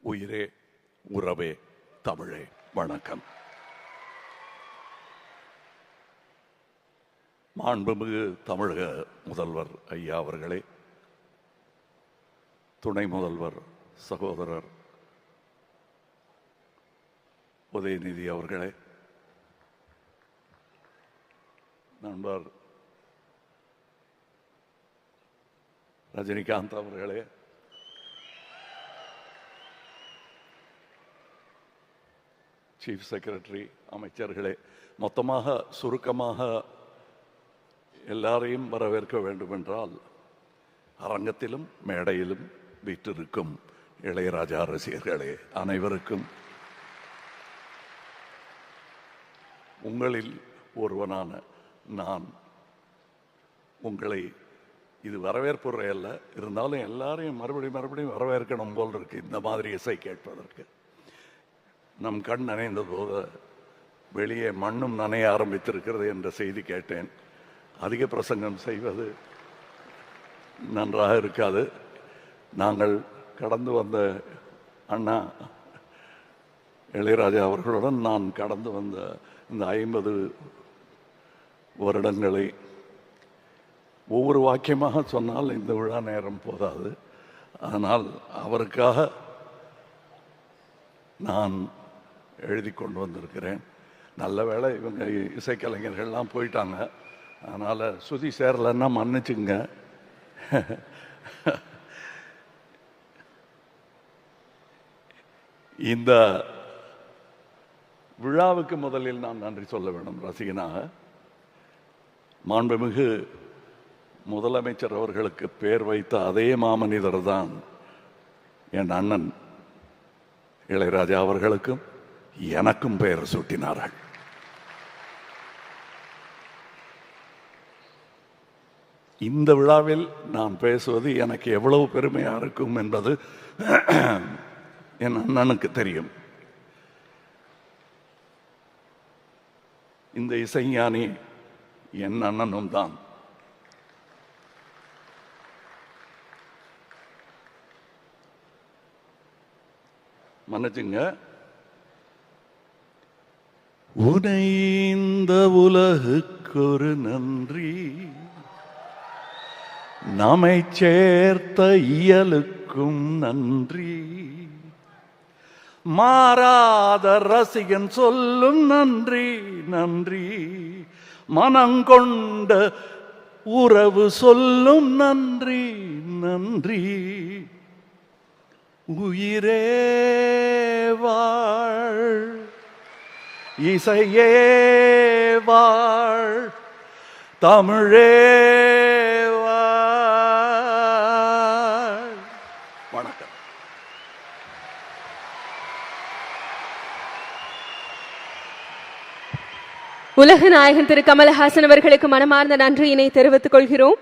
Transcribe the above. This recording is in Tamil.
உயிரே உறவே தமிழே வணக்கம். மாண்புமிகு தமிழக முதல்வர் ஐயா அவர்களே, துணை முதல்வர் சகோதரர் உதயநிதி அவர்களே, நண்பர் ரஜினிகாந்த் அவர்களே, சீஃப் செக்ரட்டரி, அமைச்சர்களே, மொத்தமாக சுருக்கமாக எல்லாரையும் வரவேற்க வேண்டும் என்றால், அரங்கத்திலும் மேடையிலும் வீற்றிருக்கும் இளையராஜா ரசிகர்களே அனைவருக்கும், உங்களில் ஒருவனான நான் உங்களை, இது வரவேற்புரை அல்ல, இருந்தாலும் எல்லாரையும் மறுபடியும் வரவேற்கணும் போல் இருக்கு இந்த மாதிரி இசை கேட்பதற்கு. நம் கண் நனைந்த போது வெளியே மண்ணும் நனைய ஆரம்பித்திருக்கிறது என்ற செய்தி கேட்டேன். அதிக பிரசங்கம் செய்வது நன்றாக இருக்காது. நாங்கள் கடந்து வந்த அண்ணா இளையராஜா அவர்களுடன் நான் கடந்து வந்த இந்த 50 வருடங்களை ஒவ்வொரு வாக்கியமாக சொன்னால் இந்த விழா நேரம் போதாது. அதனால் அவருக்காக நான் எழுதி கொண்டு வந்திருக்கிறேன். நல்ல வேளை இவங்க இசைக்கலைஞர்கள்லாம் போயிட்டாங்க, அதனால் சுதி சேரலைன்னா மன்னிச்சுங்க. இந்த விழாவுக்கு முதலில் நான் நன்றி சொல்ல வேண்டும் ரசிகனாக. மாண்புமிகு முதலமைச்சர் அவர்களுக்கு பேர் வைத்த அதே மாமனிதர் தான் என் அண்ணன் இளையராஜா அவர்களுக்கும் எனக்கும் பெயர் சூட்டினார்கள். இந்த விழாவில் நான் பேசுவது எனக்கு எவ்வளவு பெருமையா இருக்கும் என்பது என் அண்ணனுக்கு தெரியும். இந்த இசைஞானி என் அண்ணனும் தான். மன்னிச்சுங்க. உனை இந்த உலகுக்கொரு நன்றி, நம்மை சேர்த்த இயலுக்கும் நன்றி, மாறாத ரசிகன் சொல்லும் நன்றி நன்றி, மனங்கொண்ட உறவு சொல்லும் நன்றி நன்றி, உயிரே வாழ், இசையே வாழ், தமிழே வாழ். வணக்கம். உலக நாயகன் திரு கமலஹாசன் அவர்களுக்கு மனமார்ந்த நன்றியினை தெரிவித்துக் கொள்கிறோம்.